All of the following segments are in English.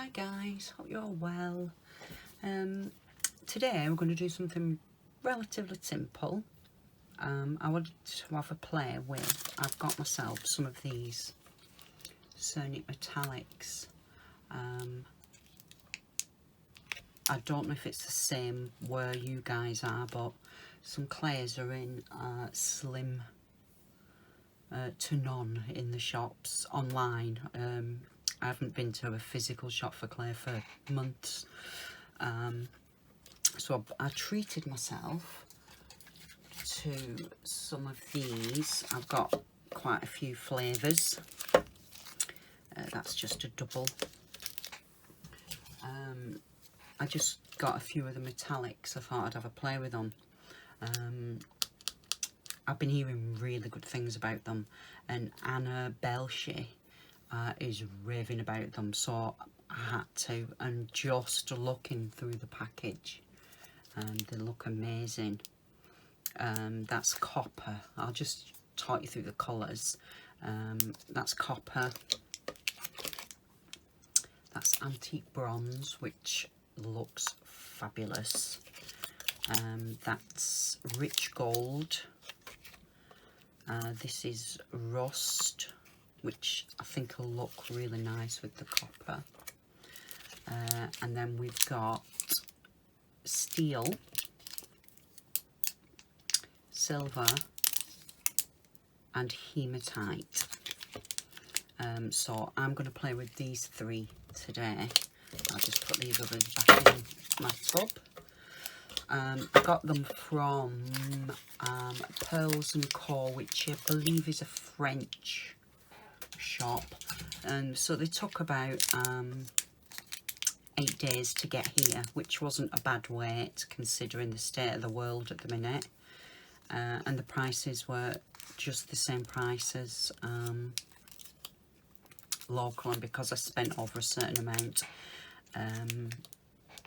Hi guys, hope you're all well. Today we're going to do something relatively simple. I wanted to have a play with, I've got myself some of these Cernit Metallics. I don't know if it's the same where you guys are, but some clays are in slim to none in the shops online. I haven't been to a physical shop for clay for months, so I treated myself to some of these. I've got quite a few flavours. That's just a double. I just got a few of the metallics. I thought I'd have a play with them. I've been hearing really good things about them, and Anna Belshi is raving about them, so I had to. And just looking through the package, and they look amazing. That's copper. I'll just talk you through the colours. That's copper. That's antique bronze, which looks fabulous. That's rich gold. This is rust, which I think will look really nice with the copper. And then we've got steel, silver and hematite. So I'm going to play with these three today. I'll just put these others back in my tub. I got them from Pearls and Co, which I believe is a French shop, and so they took about 8 days to get here, which wasn't a bad wait considering the state of the world at the minute, and the prices were just the same price as local, and because I spent over a certain amount,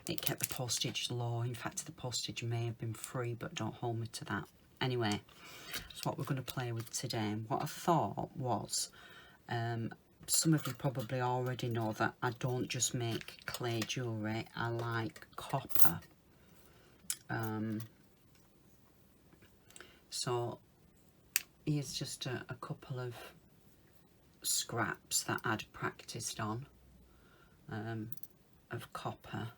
it kept the postage low. In fact, the postage may have been free, but don't hold me to that. Anyway, that's what we're going to play with today. What I thought was, some of you probably already know that I don't just make clay jewellery, I like copper. So here's just a couple of scraps that I'd practiced on of copper.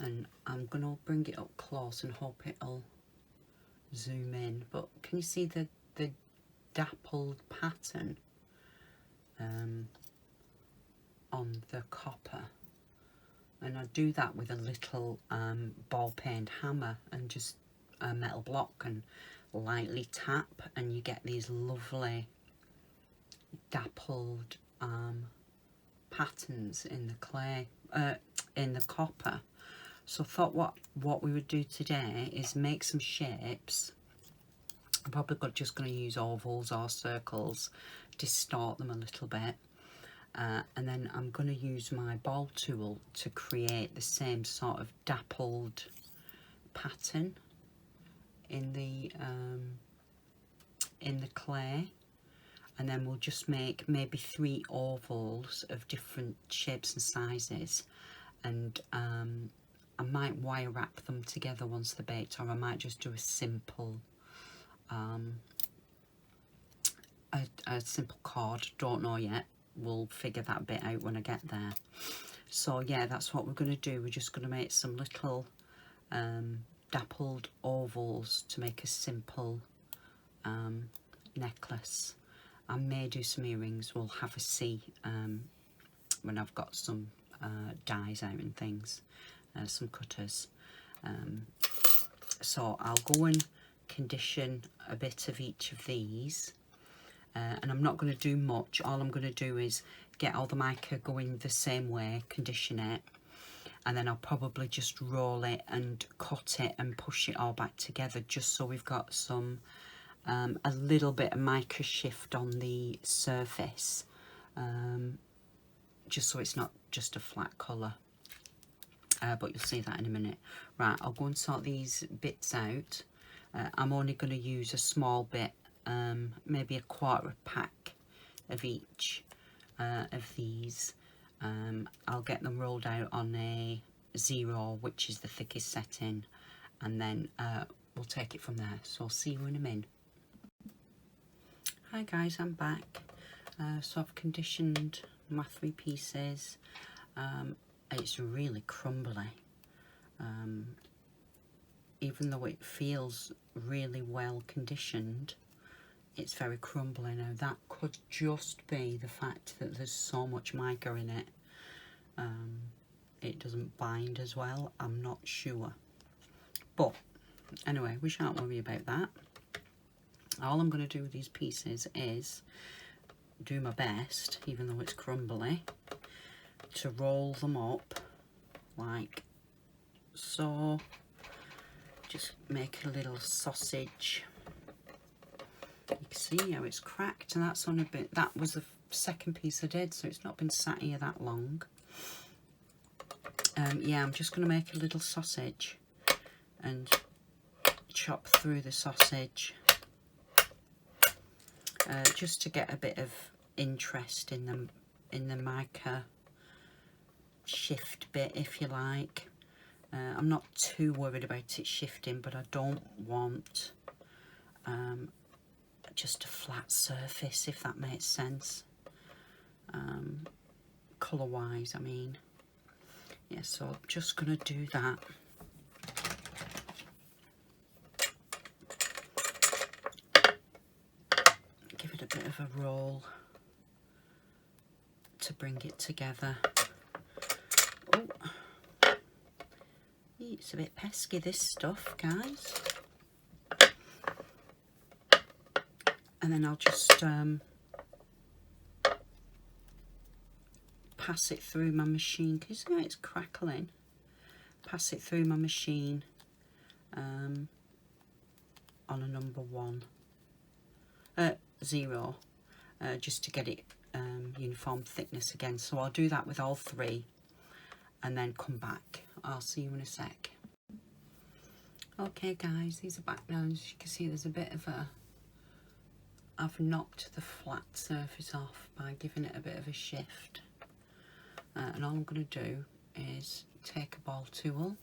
And I'm going to bring it up close and hope it'll zoom in. But can you see the dappled pattern on the copper? And I do that with a little ball peen hammer and just a metal block and lightly tap, and you get these lovely dappled patterns in the clay, in the copper. So I thought what we would do today is make some shapes. I'm probably just going to use ovals or circles, distort them a little bit, and then I'm going to use my ball tool to create the same sort of dappled pattern in the clay, and then we'll just make maybe 3 ovals of different shapes and sizes, and I might wire wrap them together once they're baked, or I might just do a simple a simple cord. Don't know yet. We'll figure that bit out when I get there. So yeah, that's what we're going to do. We're just going to make some little dappled ovals to make a simple necklace. I may do some earrings. We'll have a see when I've got some dies out and things. Some cutters. So I'll go and condition a bit of each of these, and I'm not going to do much. All I'm going to do is get all the mica going the same way, condition it, and then I'll probably just roll it and cut it and push it all back together, just so we've got some a little bit of mica shift on the surface, just so it's not just a flat colour. But you'll see that in a minute. Right, I'll go and sort these bits out. I'm only going to use a small bit, maybe a 1/4 pack of each of these. I'll get them rolled out on a 0, which is the thickest setting, and then we'll take it from there. So I'll see you in a minute. Hi guys, I'm back. So I've conditioned my 3 pieces. It's really crumbly. Even though it feels really well conditioned, it's very crumbly. Now that could just be the fact that there's so much mica in it. It doesn't bind as well, I'm not sure. But anyway, we shan't worry about that. All I'm going to do with these pieces is do my best, even though it's crumbly, to roll them up like so. Just make a little sausage. You can see how it's cracked, and that's on a bit. That was the second piece I did, so it's not been sat here that long. Yeah, I'm just going to make a little sausage and chop through the sausage just to get a bit of interest in the mica shift bit, if you like. I'm not too worried about it shifting, but I don't want just a flat surface, if that makes sense. Colour wise, I mean. Yeah, so I'm just going to do that. Give it a bit of a roll to bring it together. Oh, it's a bit pesky, this stuff, guys. And then I'll just pass it through my machine, because you know it's crackling. Pass it through my machine on a number 0, just to get it uniform thickness again. So I'll do that with all 3 and then come back. I'll see you in a sec. Okay guys, these are back now. As you can see, there's a bit of a... I've knocked the flat surface off by giving it a bit of a shift. And all I'm going to do is take a ball tool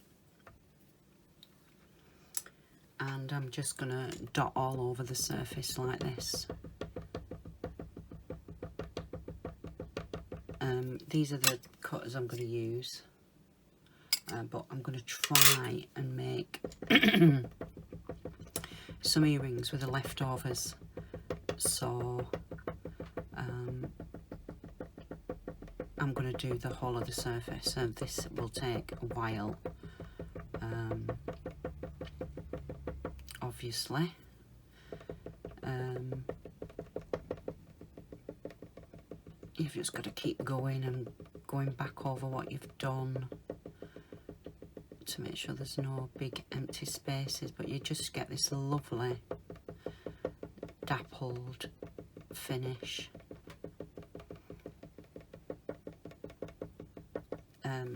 and I'm just going to dot all over the surface like this. These are the cutters I'm going to use, but I'm going to try and make some earrings with the leftovers. So I'm going to do the whole of the surface, so this will take a while, obviously. You've just got to keep going and going back over what you've done to make sure there's no big empty spaces, but you just get this lovely dappled finish.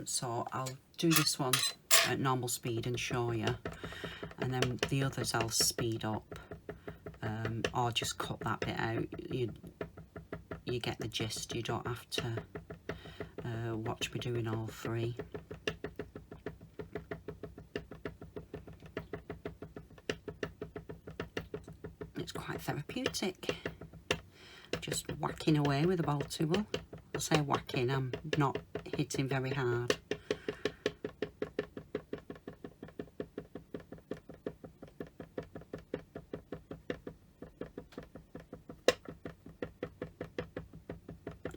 So I'll do this one at normal speed and show you, and then the others I'll speed up, or just cut that bit out. You get the gist. You don't have to watch me doing all 3. It's quite therapeutic, just whacking away with a ball tool. I say whacking, I'm not hitting very hard.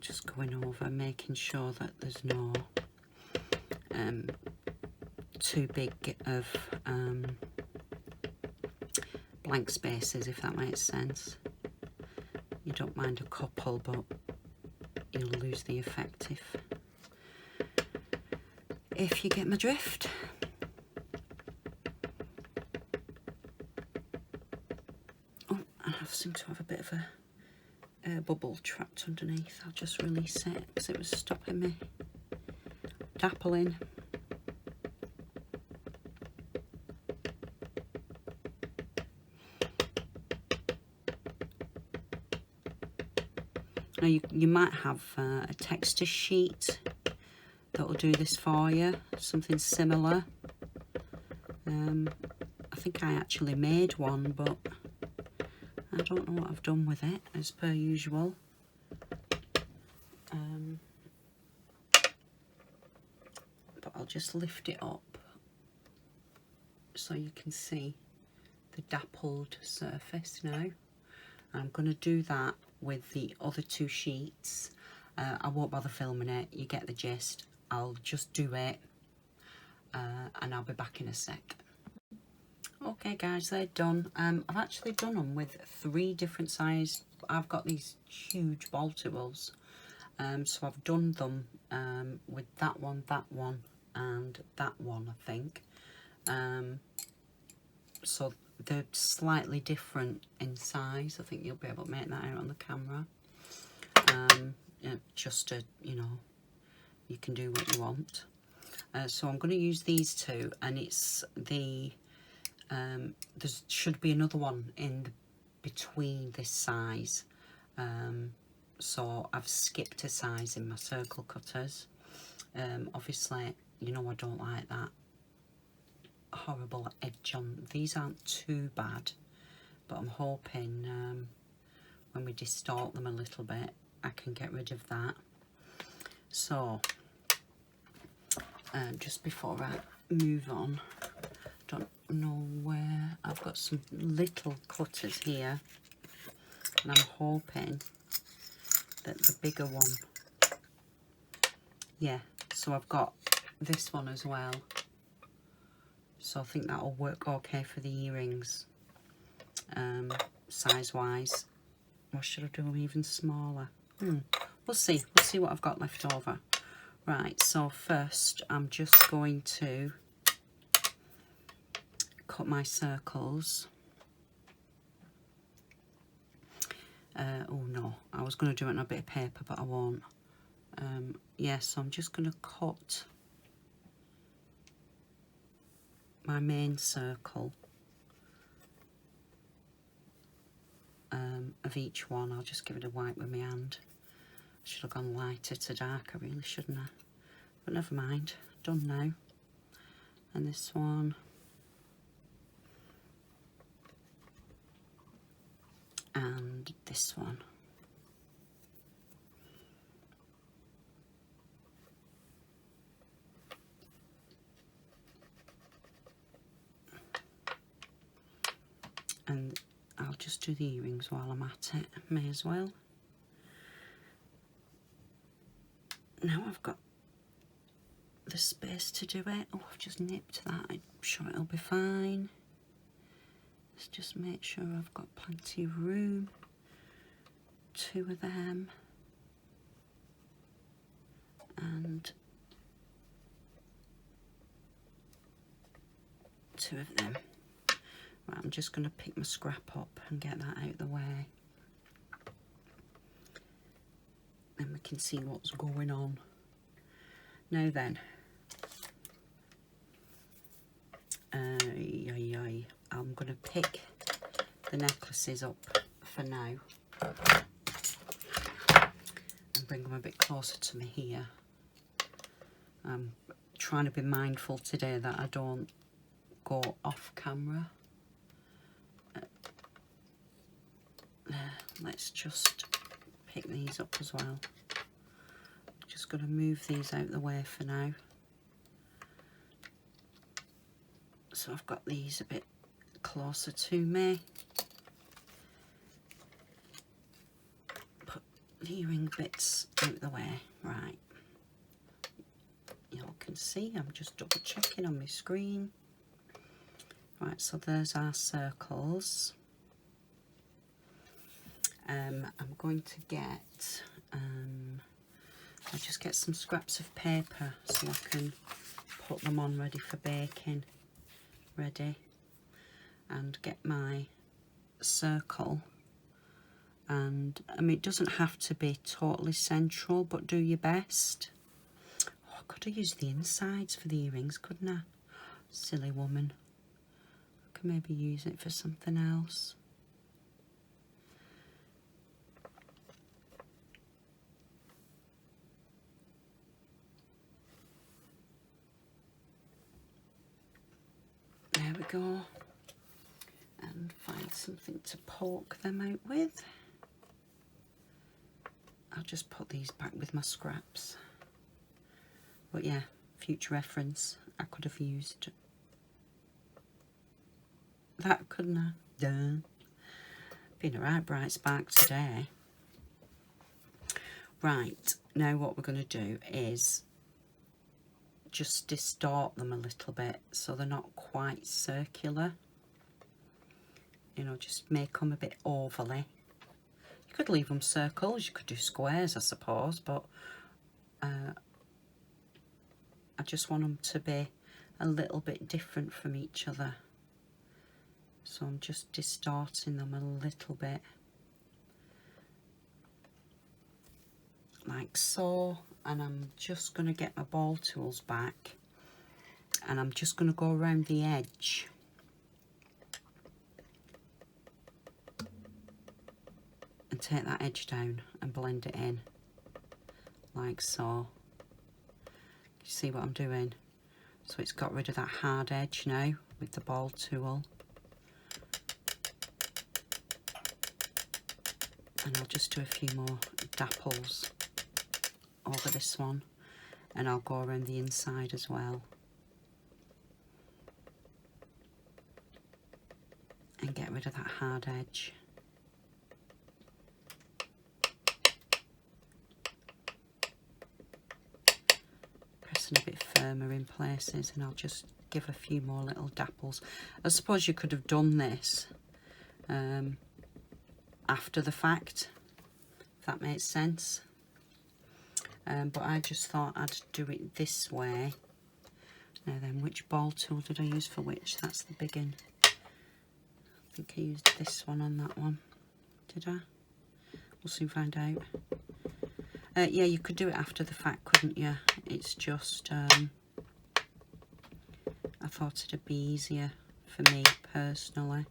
Just going over, making sure that there's no too big of blank spaces, if that makes sense. You don't mind a couple, but you'll lose the effect if you get my drift. Oh, and I seem to have a bit of a air bubble trapped underneath. I'll just release it because it was stopping me dappling. Now you might have a texture sheet that'll do this for you, something similar. I think I actually made one, but I don't know what I've done with it, as per usual. But I'll just lift it up so you can see the dappled surface now. I'm going to do that with the other two sheets. I won't bother filming it, you get the gist. I'll just do it and I'll be back in a sec. Okay guys, they're done. I've actually done them with 3 different sizes. I've got these huge ball tools, so I've done them with that one, and that one, I think. So they're slightly different in size. I think you'll be able to make that out on the camera. Yeah, just to, you know, you can do what you want. So I'm going to use these 2, and it's the there should be another one in between this size, so I've skipped a size in my circle cutters. Obviously, you know, I don't like that horrible edge on. These aren't too bad, but I'm hoping when we distort them a little bit I can get rid of that. So just before I move on, don't know where, I've got some little cutters here, and I'm hoping that the bigger one, yeah, so I've got this one as well, so I think that'll work okay for the earrings, size wise. Or should I do them even smaller? We'll see what I've got left over. Right, so first I'm just going to cut my circles. Oh no, I was going to do it on a bit of paper, but I won't. Yeah, so I'm just going to cut my main circle of each one. I'll just give it a wipe with my hand. I should have gone lighter to darker, really, shouldn't I? But never mind, done now. And this one. And this one. And I'll just do the earrings while I'm at it, may as well. Now I've got the space to do it. Oh, I've just nipped that. I'm sure it'll be fine. Let's just make sure I've got plenty of room. 2 of them. And 2 of them. Right, I'm just going to pick my scrap up and get that out of the way. Then we can see what's going on. Now then, I'm going to pick the necklaces up for now and bring them a bit closer to me here. I'm trying to be mindful today that I don't go off camera. Let's just pick these up as well. Just going to move these out the way for now. So I've got these a bit closer to me. Put the earring bits out the way. Right. You all can see, I'm just double checking on my screen. Right, so there's our circles. I'm going to get, I'll just get some scraps of paper so I can put them on ready for baking. Ready. And get my circle. And, I mean, it doesn't have to be totally central, but do your best. Oh, I could have used the insides for the earrings, couldn't I? Silly woman. I could maybe use it for something else. we go. And find something to poke them out with. I'll just put these back with my scraps. But yeah, future reference, I could have used that, couldn't I? Duh. Been a right bright spark today. Right, now what we're going to do is just distort them a little bit so they're not quite circular. You know, just make them a bit ovally. You could leave them circles, you could do squares I suppose, but I just want them to be a little bit different from each other. So I'm just distorting them a little bit. Like so. And I'm just going to get my ball tools back. And I'm just going to go around the edge. And take that edge down and blend it in. Like so. You see what I'm doing? So it's got rid of that hard edge now with the ball tool. And I'll just do a few more dapples over this one, and I'll go around the inside as well. And get rid of that hard edge. Pressing a bit firmer in places, and I'll just give a few more little dapples. I suppose you could have done this after the fact, if that makes sense. But I just thought I'd do it this way. Now then, which ball tool did I use for which? That's the big one. I think I used this one on that one. Did I? We'll soon find out. Yeah, you could do it after the fact, couldn't you? It's just, I thought it'd be easier for me personally.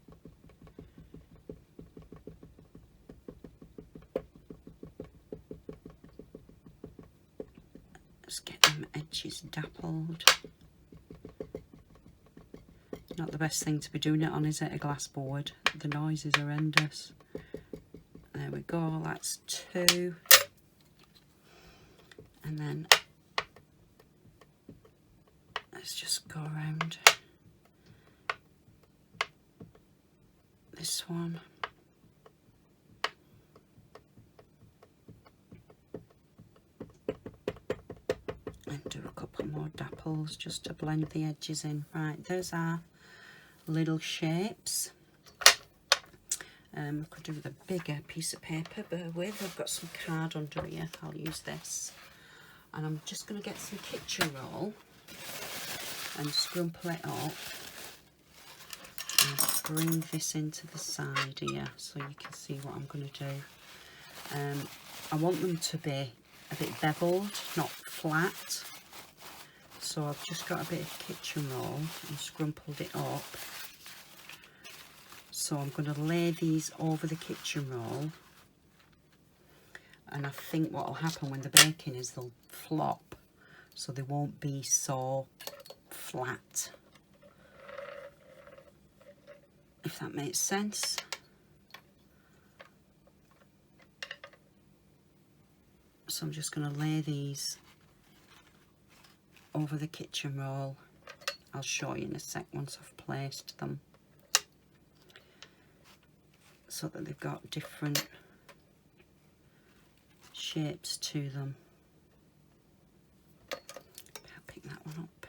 Just get them edges dappled. Not the best thing to be doing it on, is it? A glass board. The noise is horrendous. There we go, that's 2. And then let's just go around this one. And do a couple more dapples just to blend the edges in. Right, there's our little shapes. I could do with a bigger piece of paper, bear with. I've got some card under here, I'll use this. And I'm just going to get some kitchen roll and scrumple it up and bring this into the side here so you can see what I'm going to do. I want them to be a bit beveled, not flat. So I've just got a bit of kitchen roll and scrumpled it up. So I'm going to lay these over the kitchen roll. And I think what will happen when they're baking is they'll flop, so they won't be so flat, if that makes sense. So I'm just going to lay these over the kitchen roll. I'll show you in a sec once I've placed them, so that they've got different shapes to them. I'll pick that one up.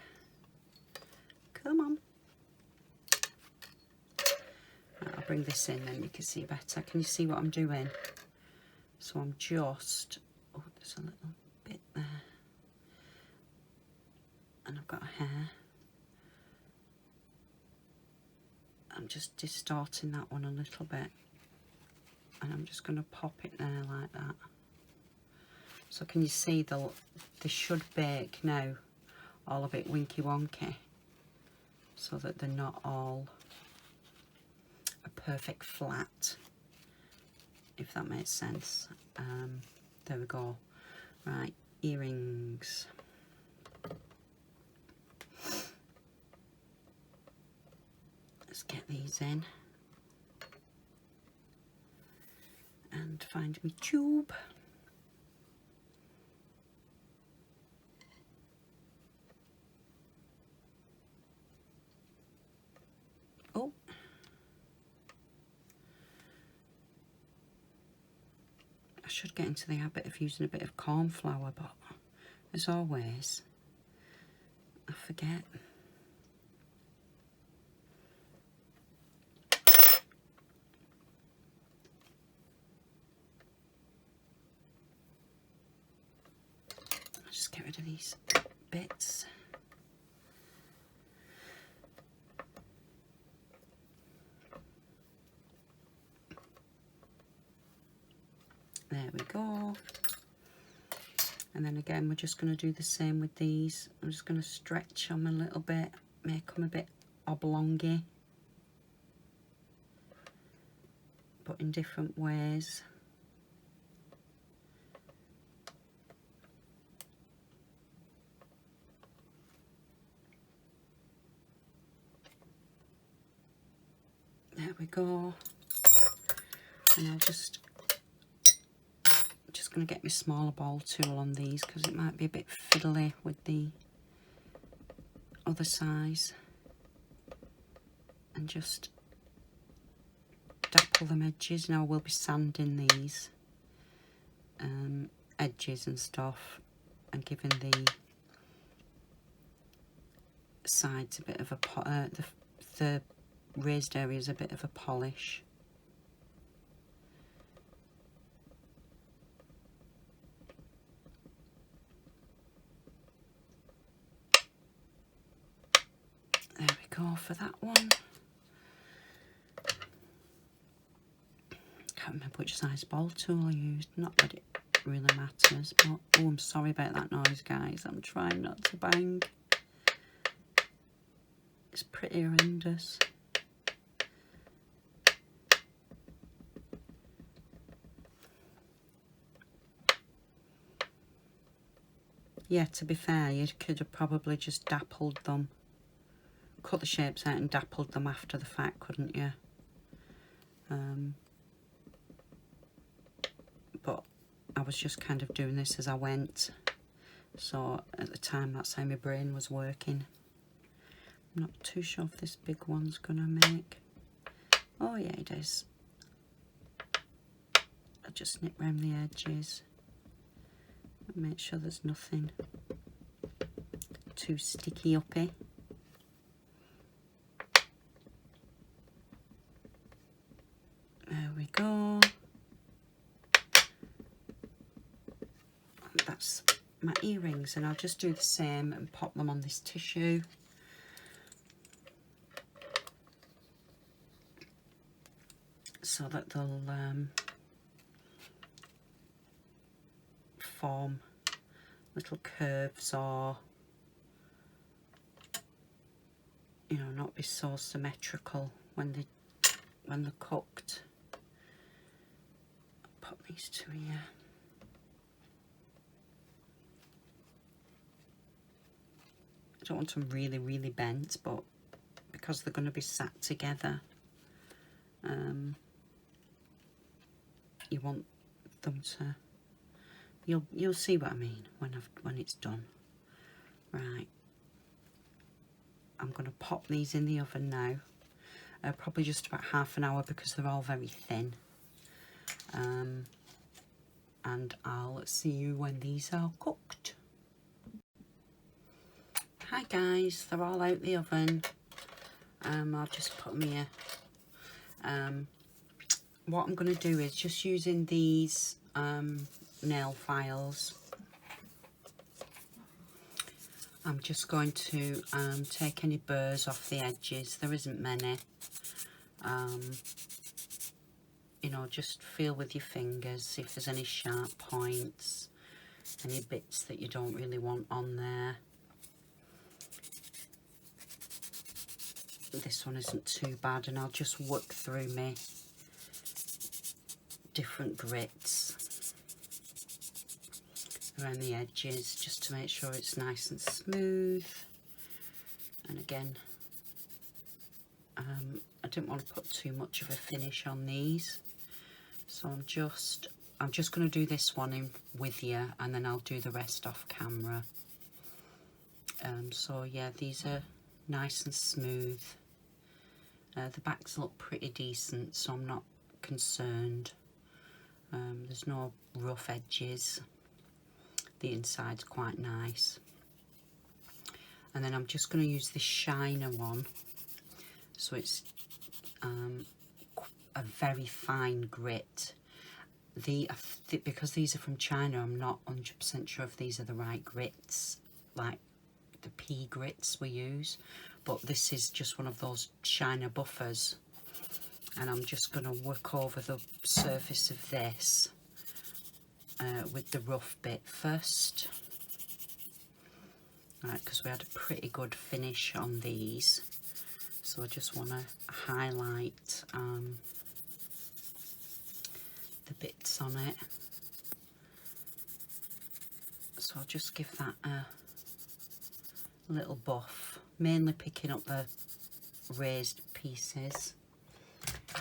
Come on. Right, I'll bring this in then you can see better. Can you see what I'm doing? So I'm just, oh, there's a little bit there. And I've got a hair. I'm just distorting that one a little bit. And I'm just going to pop it there like that. So can you see they should bake now all a bit winky wonky, so that they're not all a perfect flat, if that makes sense. There we go. Right, earrings. ends in and find my tube. Oh, I should get into the habit of using a bit of corn flour, but as always I forget. I'll just get rid of these bits. There we go. And then again, we're just going to do the same with these. I'm just going to stretch them a little bit, make them a bit oblongy, but in different ways. There we go. And I'll just going to get my smaller ball tool on these because it might be a bit fiddly with the other size, and just dapple them edges. Now we'll be sanding these edges and stuff and giving the sides a bit of a the raised areas a bit of a polish. There we go for that one. Can't remember which size ball tool I used. Not that it really matters, but oh, I'm sorry about that noise, guys. I'm trying not to bang. It's pretty horrendous. Yeah, to be fair, you could have probably just dappled them. Cut the shapes out and dappled them after the fact, couldn't you? But I was just kind of doing this as I went. So at the time, that's how my brain was working. I'm not too sure if this big one's gonna make. Oh yeah, it is. I'll just snip round the edges and make sure there's nothing too sticky uppy. There we go. That's my earrings, and I'll just do the same and pop them on this tissue. So that they'll form little curves, or, you know, not be so symmetrical when they're cooked. I'll pop these two here. I don't want them really, really bent, but because they're going to be sat together, you want them to. You'll see what I mean when it's done. Right. I'm going to pop these in the oven now. Probably just about half an hour because they're all very thin. And I'll see you when these are cooked. Hi guys, they're all out the oven. I'll just put them here. What I'm going to do is just using these nail files. I'm just going to take any burrs off the edges. There isn't many. You know, just feel with your fingers if there's any sharp points, any bits that you don't really want on there. This one isn't too bad, and I'll just work through me different grits around the edges just to make sure it's nice and smooth. And again, I didn't want to put too much of a finish on these, so I'm just going to do this one in with you, and then I'll do the rest off camera. So yeah, these are nice and smooth. The backs look pretty decent, so I'm not concerned. There's no rough edges. The inside's quite nice. And then I'm just going to use this shiner one, so it's a very fine grit. Because these are from China, I'm not 100% sure if these are the right grits, like the pea grits we use, but this is just one of those shiner buffers, and I'm just going to work over the surface of this with the rough bit first, right, because we had a pretty good finish on these, so I just want to highlight the bits on it. So I'll just give that a little buff, mainly picking up the raised pieces.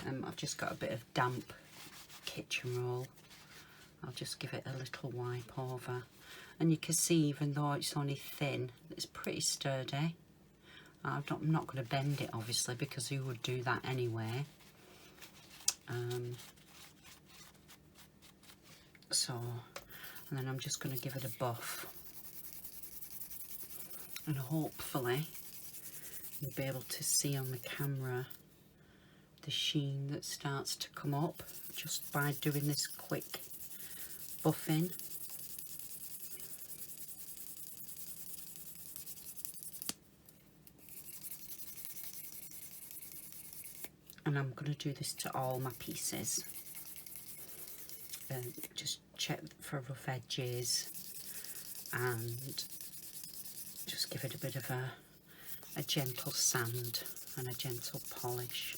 I've just got a bit of damp kitchen roll. I'll just give it a little wipe over, and you can see, even though it's only thin, it's pretty sturdy. I'm not going to bend it, obviously, because you would do that anyway. And then I'm just going to give it a buff, and hopefully you'll be able to see on the camera the sheen that starts to come up just by doing this quick buffing. And I'm going to do this to all my pieces. Just check for rough edges and just give it a bit of a gentle sand and a gentle polish.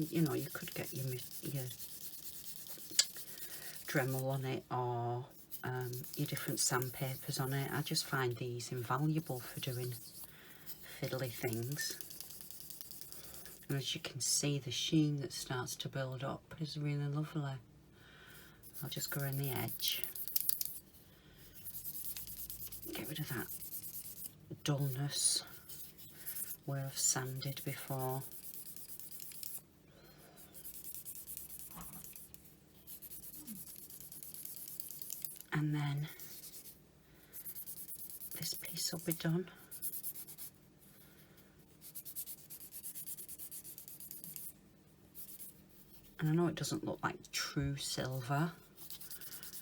You know, you could get your Dremel on it, or your different sandpapers on it. I just find these invaluable for doing fiddly things. And as you can see, the sheen that starts to build up is really lovely. I'll just go around the edge, get rid of that dullness where I've sanded before. And then this piece will be done. And I know it doesn't look like true silver,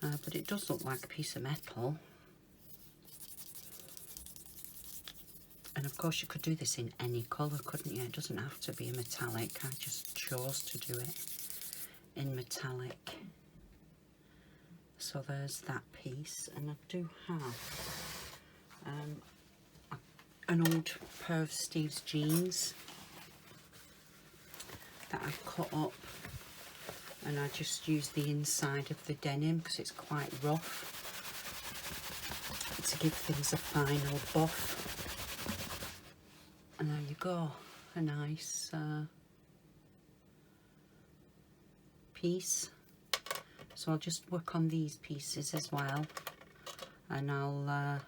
but it does look like a piece of metal. And of course you could do this in any colour, couldn't you? It doesn't have to be a metallic. I just chose to do it in metallic. So there's that piece, and I do have an old pair of Steve's jeans that I've cut up, and I just use the inside of the denim because it's quite rough, to give things a final buff. And there you go, a nice piece. So I'll just work on these pieces as well, and I'll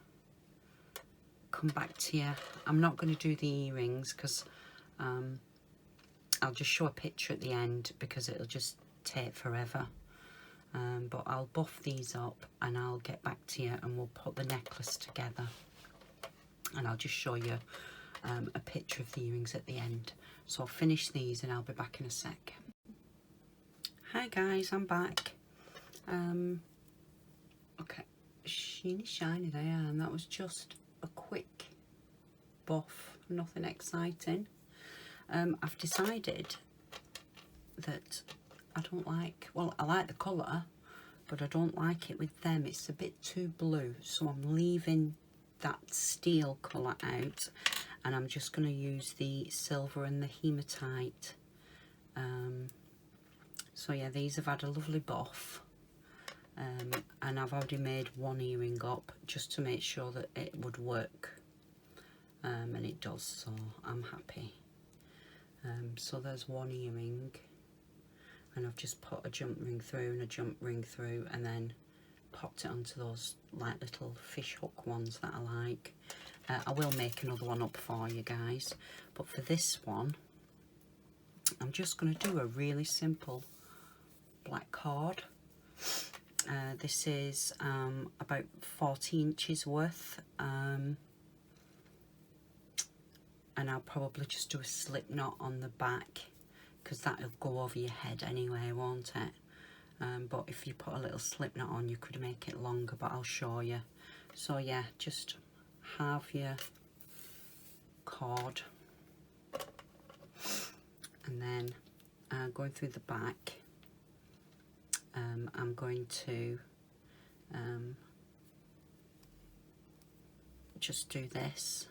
come back to you. I'm not going to do the earrings because I'll just show a picture at the end because it'll just take forever. But I'll buff these up and I'll get back to you, and we'll put the necklace together, and I'll just show you a picture of the earrings at the end. So I'll finish these and I'll be back in a sec. Hi guys, I'm back. Okay, sheeny shiny they are, and that was just a quick buff, nothing exciting. I've decided that I don't like, well, I like the colour, but I don't like it with them. It's a bit too blue, so I'm leaving that steel colour out, and I'm just going to use the silver and the hematite. So yeah, these have had a lovely buff, and I've already made one earring up just to make sure that it would work, and it does, so I'm happy. So there's one earring, and I've just put a jump ring through and a jump ring through, and then popped it onto those like little fish hook ones that I like. I will make another one up for you guys, but for this one I'm just going to do a really simple black cord. This is about 40 inches worth, and I'll probably just do a slip knot on the back because that'll go over your head anyway, won't it? But if you put a little slip knot on, you could make it longer, but I'll show you. So yeah, just have your cord, and then going through the back, I'm going to just do this,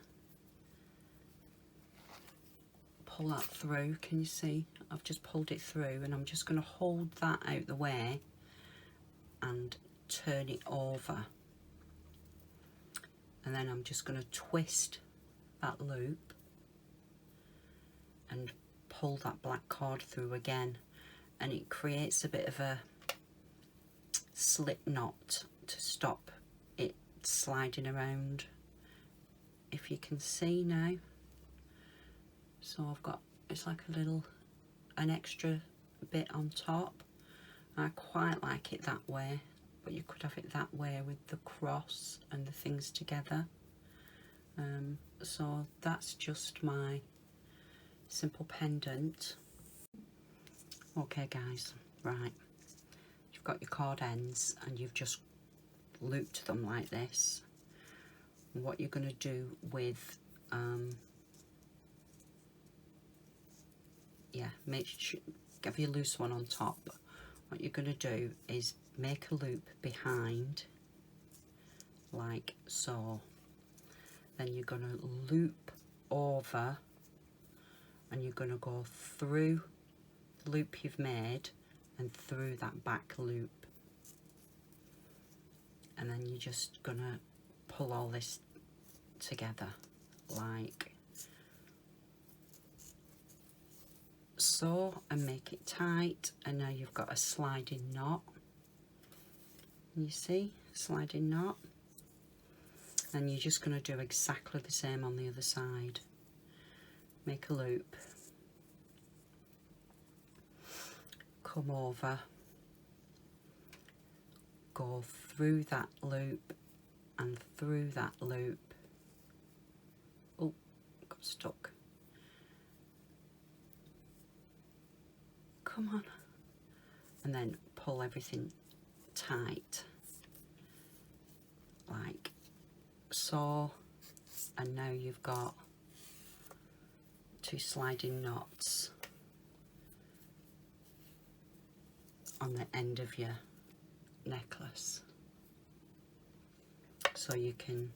pull that through. Can you see? I've just pulled it through, and I'm just going to hold that out the way and turn it over, and then I'm just going to twist that loop and pull that black cord through again, and it creates a bit of a slip knot to stop it sliding around, if you can see now. So I've got, it's like an extra bit on top. I quite like it that way, but you could have it that way with the cross and the things together. So that's just my simple pendant. Okay guys, right, you've got your cord ends and you've just looped them like this. What you're going to do with yeah, make sure, give you a loose one on top. What you're going to do is make a loop behind like so, then you're going to loop over, and you're going to go through the loop you've made and through that back loop, and then you're just going to pull all this together like so, and make it tight. And now you've got a sliding knot. You see, sliding knot. And you're just going to do exactly the same on the other side. Make a loop, come over, go through that loop and through that loop. Oh, got stuck. Come on. And then pull everything tight like so, and now you've got two sliding knots on the end of your necklace, so you can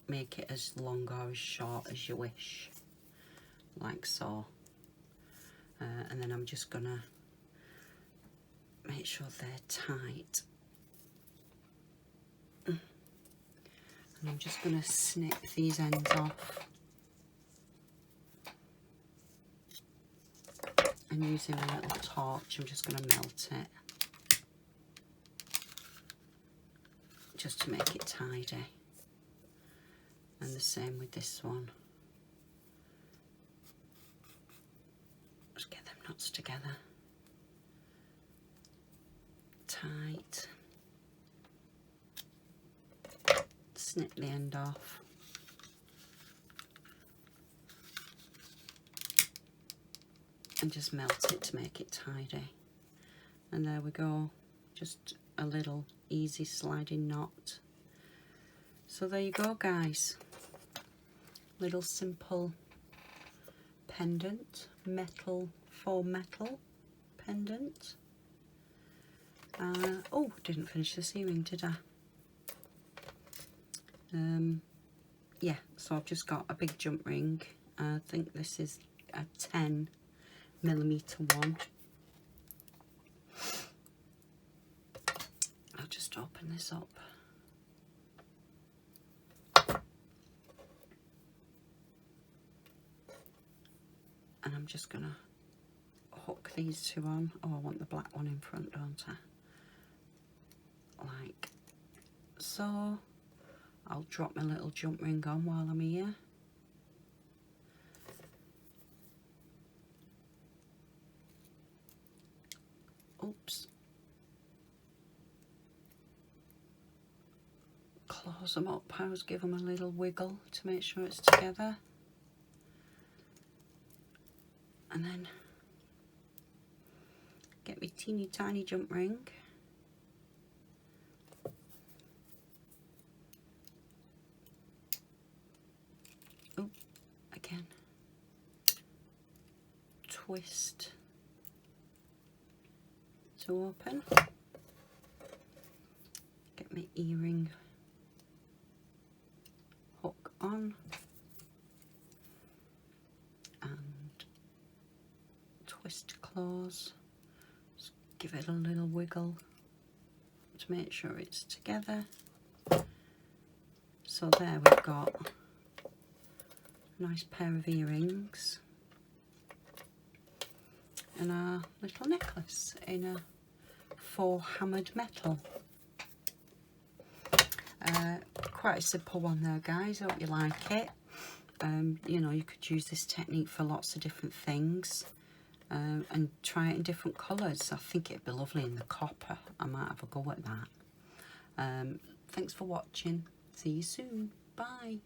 make it as long or as short as you wish, like so. And then I'm just gonna make sure they're tight, and I'm just gonna snip these ends off, and using a little torch I'm just gonna melt it just to make it tidy. And the same with this one. Just get them knots together. Tight. Snip the end off. And just melt it to make it tidy. And there we go. Just a little easy sliding knot. So there you go guys. Little simple pendant, faux metal pendant. Oh, didn't finish this earring, did I? Yeah, so I've just got a big jump ring. I think this is a 10mm one. I'll just open this up. just going to hook these two on. Oh, I want the black one in front, don't I? Like so. I'll drop my little jump ring on while I'm here. Oops. Close them up, pause, give them a little wiggle to make sure it's together. And then get my teeny tiny jump ring. Oh, again. Twist to open. Get my earring hook on and twist to close. Just give it a little wiggle to make sure it's together. So there we've got a nice pair of earrings and our little necklace in a faux hammered metal. Quite a simple one there, guys. Hope you like it. You know, you could use this technique for lots of different things and try it in different colours. I think it'd be lovely in the copper. I might have a go at that. Thanks for watching. See you soon. Bye.